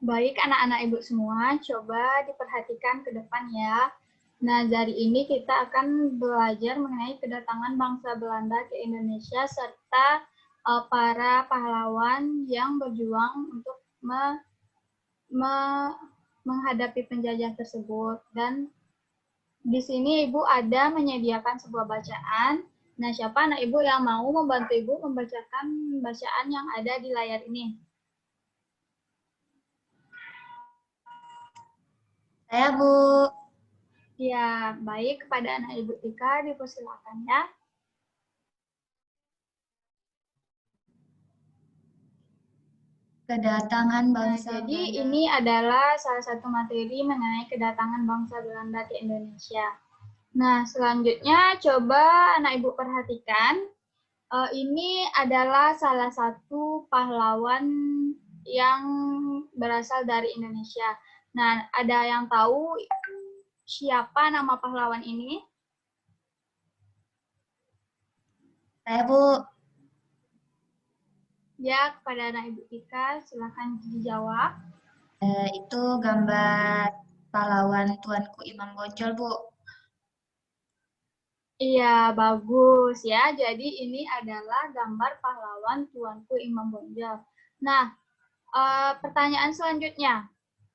Baik anak-anak ibu semua, coba diperhatikan ke depan ya. Nah, dari ini kita akan belajar mengenai kedatangan bangsa Belanda ke Indonesia serta para pahlawan yang berjuang untuk menghadapi penjajah tersebut. Dan di sini Ibu ada menyediakan sebuah bacaan. Nah, siapa anak Ibu yang mau membantu Ibu membacakan bacaan yang ada di layar ini? Saya, Bu. Ya, baik. Kepada anak Ibu Tika, dipersilakan ya. Kedatangan Nah, bangsa jadi Belanda. ini adalah salah satu materi mengenai kedatangan bangsa Belanda ke Indonesia. Nah, selanjutnya coba anak Ibu perhatikan. Ini adalah salah satu pahlawan yang berasal dari Indonesia. Nah, ada yang tahu siapa nama pahlawan ini? Saya, Bu. Ya, kepada anak Ibu Tika, silakan dijawab. Itu gambar pahlawan Tuanku Imam Bonjol, Bu. Iya, bagus ya. Jadi ini adalah gambar pahlawan Tuanku Imam Bonjol. Nah, pertanyaan selanjutnya.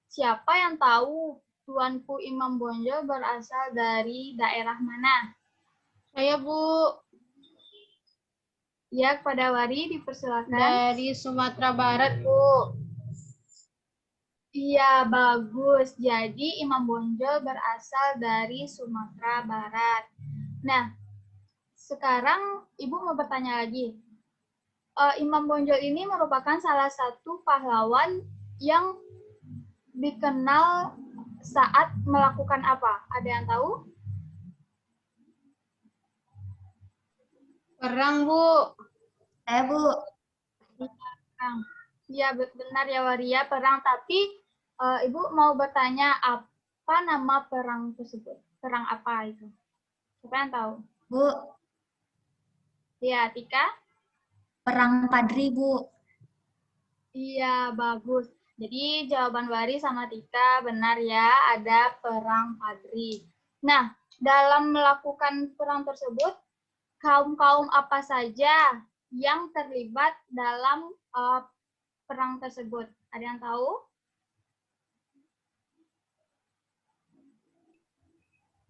Siapa yang tahu Tuanku Imam Bonjol berasal dari daerah mana? Saya, Bu, Ya, kepada Wari dipersilakan. dari Sumatera Barat, Bu. Iya, bagus. Jadi Imam Bonjol berasal dari Sumatera Barat. Nah, sekarang Ibu mau bertanya lagi. Imam Bonjol ini merupakan salah satu pahlawan yang dikenal saat melakukan apa? Ada yang tahu? Perang, Bu. Saya, Bu. Perang. Iya, benar ya Waria, perang. Tapi Ibu mau bertanya apa nama perang tersebut? Perang apa itu? Siapa yang tahu? Bu, Ya, Tika? Perang Padri, Bu. Iya, bagus. Jadi jawaban Wari sama Tika benar ya, ada perang Padri. Nah, dalam melakukan perang tersebut, kaum-kaum apa saja yang terlibat dalam perang tersebut? Ada yang tahu?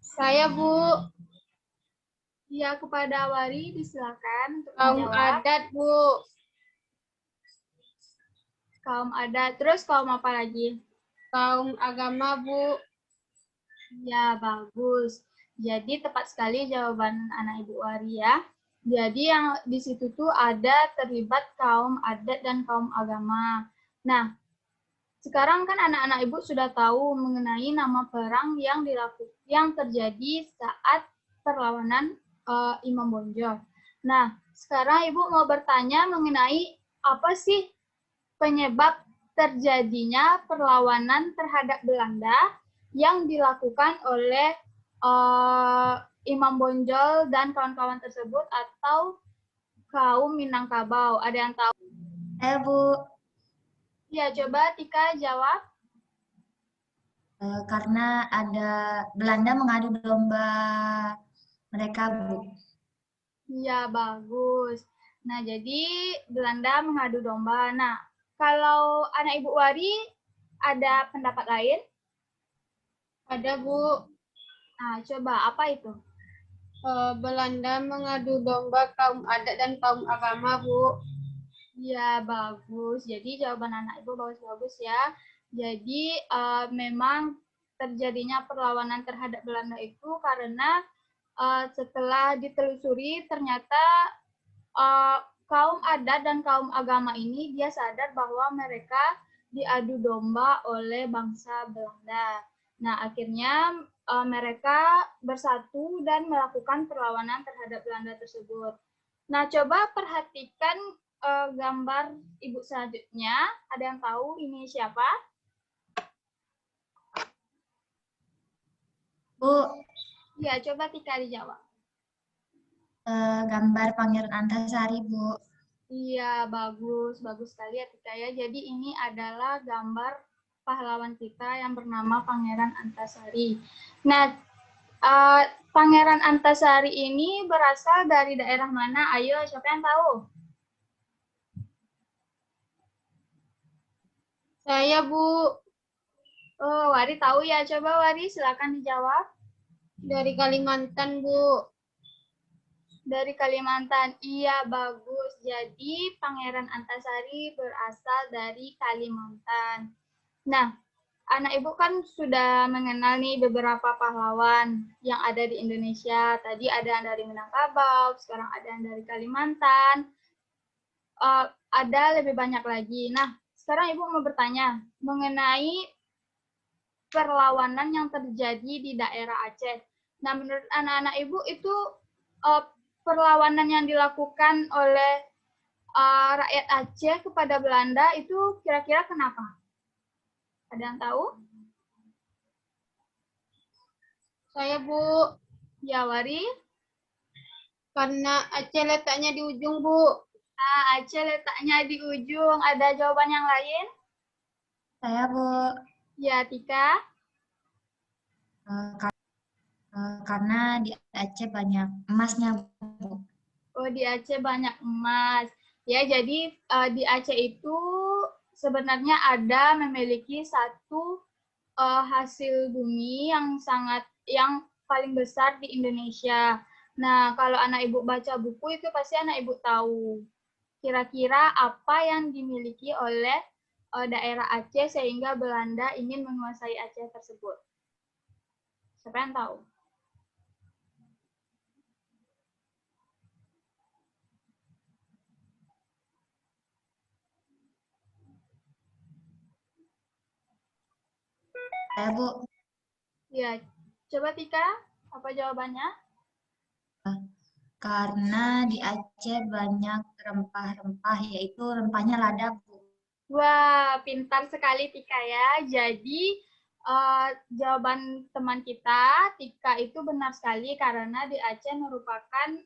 Saya, Bu, Ya, kepada Wari disilakan untuk kaum menjawab. adat, Bu. Kaum adat, terus kaum apa lagi? Kaum agama, Bu. Ya, bagus. Jadi tepat sekali jawaban anak Ibu Wari ya. Jadi yang di situ tuh ada terlibat kaum adat dan kaum agama. Nah, sekarang kan anak-anak Ibu sudah tahu mengenai nama perang yang terjadi saat perlawanan Imam Bonjol. Nah, sekarang Ibu mau bertanya mengenai apa sih penyebab terjadinya perlawanan terhadap Belanda yang dilakukan oleh Imam Bonjol dan kawan-kawan tersebut atau kaum Minangkabau. Ada yang tahu? Saya, Bu. Ya, coba Tika jawab. Karena ada Belanda mengadu domba mereka, Bu. Ya, bagus. Nah, jadi Belanda mengadu domba. Nah, kalau anak Ibu Wari ada pendapat lain? Ada, Bu. Nah, coba apa itu? Belanda mengadu domba kaum adat dan kaum agama, Bu. Ya, bagus. Jadi jawaban anak Ibu bagus-bagus ya. Jadi memang terjadinya perlawanan terhadap Belanda itu karena setelah ditelusuri ternyata uh, kaum adat dan kaum agama ini dia sadar bahwa mereka diadu domba oleh bangsa Belanda. Nah, akhirnya mereka bersatu dan melakukan perlawanan terhadap Belanda tersebut. Nah, coba perhatikan gambar ibu selanjutnya. Ada yang tahu ini siapa? Bu, Ya, coba Tika dijawab. gambar Pangeran Antasari, Bu. Iya, bagus. Bagus sekali ya Tika ya. Jadi ini adalah gambar pahlawan kita yang bernama Pangeran Antasari. Nah, Pangeran Antasari ini berasal dari daerah mana? Ayo, siapa yang tahu? Saya, Bu. Oh, Wari tahu ya. Coba Wari, silakan dijawab. Dari Kalimantan, Bu. Dari Kalimantan. Iya, bagus. Jadi, Pangeran Antasari berasal dari Kalimantan. Nah, anak ibu kan sudah mengenal nih beberapa pahlawan yang ada di Indonesia. Tadi ada yang dari Minangkabau, sekarang ada yang dari Kalimantan. Ada lebih banyak lagi. Nah, sekarang ibu mau bertanya mengenai perlawanan yang terjadi di daerah Aceh. Nah, menurut anak-anak ibu itu perlawanan yang dilakukan oleh rakyat Aceh kepada Belanda itu kira-kira kenapa? Ada yang tahu? Saya, Bu. Ya, Wari. Karena Aceh letaknya di ujung, Bu. Aceh letaknya di ujung. Ada jawaban yang lain? Saya, Bu. Ya, Tika. Karena di Aceh banyak emasnya, Bu. Oh, di Aceh banyak emas. Ya, jadi di Aceh itu sebenarnya ada memiliki satu hasil bumi yang paling besar di Indonesia. Nah, kalau anak ibu baca buku itu pasti anak ibu tahu kira-kira apa yang dimiliki oleh daerah Aceh sehingga Belanda ingin menguasai Aceh tersebut. Siapa yang tahu? Saya, Bu. Ya, coba Tika, apa jawabannya? Karena di Aceh banyak rempah-rempah, yaitu rempahnya lada, Bu. Wah, pintar sekali Tika ya. Jadi, jawaban teman kita, Tika itu benar sekali karena di Aceh merupakan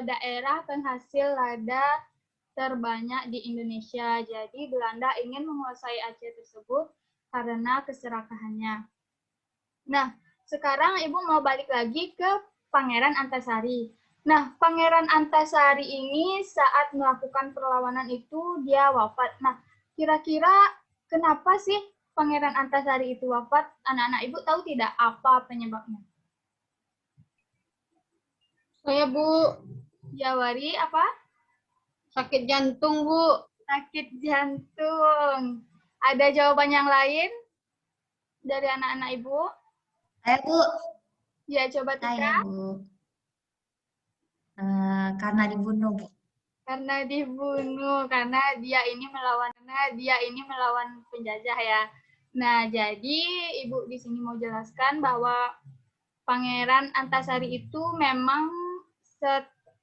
daerah penghasil lada terbanyak di Indonesia. Jadi, Belanda ingin menguasai Aceh tersebut karena keserakahannya. Nah, sekarang Ibu mau balik lagi ke Pangeran Antasari. Nah, Pangeran Antasari ini saat melakukan perlawanan itu dia wafat. Nah, kira-kira kenapa sih Pangeran Antasari itu wafat? Anak-anak Ibu tahu tidak apa penyebabnya? Saya, Bu. Ya, Wari, apa? Sakit jantung, Bu. Sakit jantung. Ada jawaban yang lain dari anak-anak Ibu? Saya, Bu. Ya, coba Tika. Saya, Bu. Karena dibunuh, Bu. Karena dibunuh, karena dia ini melawan penjajah ya. Nah, jadi Ibu di sini mau jelaskan bahwa Pangeran Antasari itu memang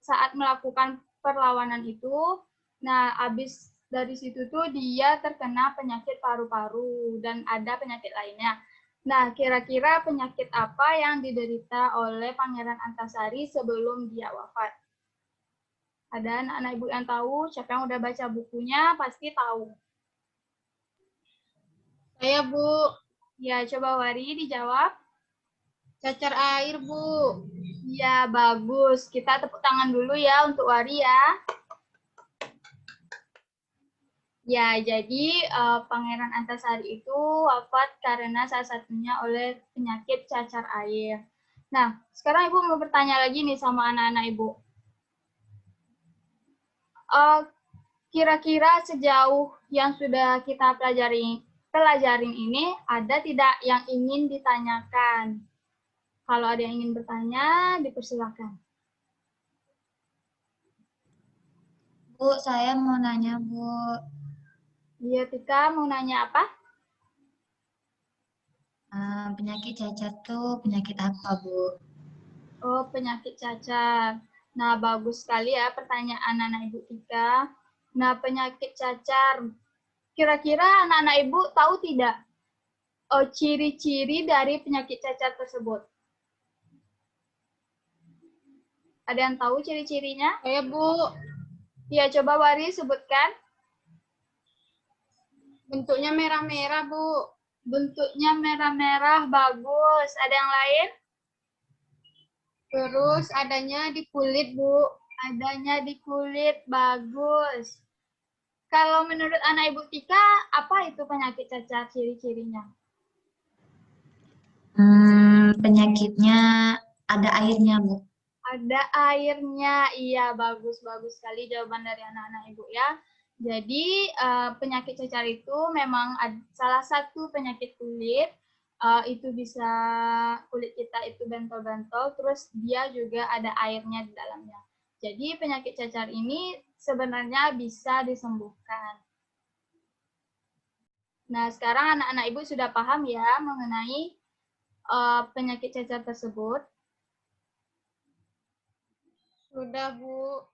saat melakukan perlawanan itu, nah habis dari situ tuh dia terkena penyakit paru-paru dan ada penyakit lainnya. Nah, kira-kira penyakit apa yang diderita oleh Pangeran Antasari sebelum dia wafat? Ada anak-anak ibu yang tahu, siapa yang udah baca bukunya pasti tahu. Saya, Bu. Ya, coba Wari dijawab. Cacar air, Bu. Ya, bagus. Kita tepuk tangan dulu ya untuk Wari ya. Ya, jadi Pangeran Antasari itu wafat karena salah satunya oleh penyakit cacar air. Nah, sekarang Ibu mau bertanya lagi nih sama anak-anak Ibu. Kira-kira sejauh yang sudah kita pelajarin ini, ada tidak yang ingin ditanyakan? Kalau ada yang ingin bertanya, dipersilakan. Bu, saya mau nanya, Bu. Iya, Tika mau nanya apa? Penyakit cacar tuh penyakit apa, Bu? Oh, penyakit cacar. Nah, bagus sekali ya pertanyaan anak Ibu Tika. Nah, penyakit cacar. Kira-kira anak-anak Ibu tahu tidak ciri-ciri dari penyakit cacar tersebut? Ada yang tahu ciri-cirinya? Saya, Bu. Ya, coba Wari sebutkan. Bentuknya merah-merah, Bu. Bentuknya merah-merah, bagus. Ada yang lain? Terus adanya di kulit, Bu. Adanya di kulit, bagus. Kalau menurut anak Ibu Tika, apa itu penyakit cacar ciri-cirinya? Penyakitnya ada airnya, Bu. Ada airnya, iya bagus-bagus sekali jawaban dari anak-anak Ibu ya. Jadi penyakit cacar itu memang salah satu penyakit kulit, itu bisa kulit kita itu bentol-bentol, terus dia juga ada airnya di dalamnya. Jadi penyakit cacar ini sebenarnya bisa disembuhkan. Nah, sekarang anak-anak Ibu sudah paham ya mengenai penyakit cacar tersebut. Sudah, Bu.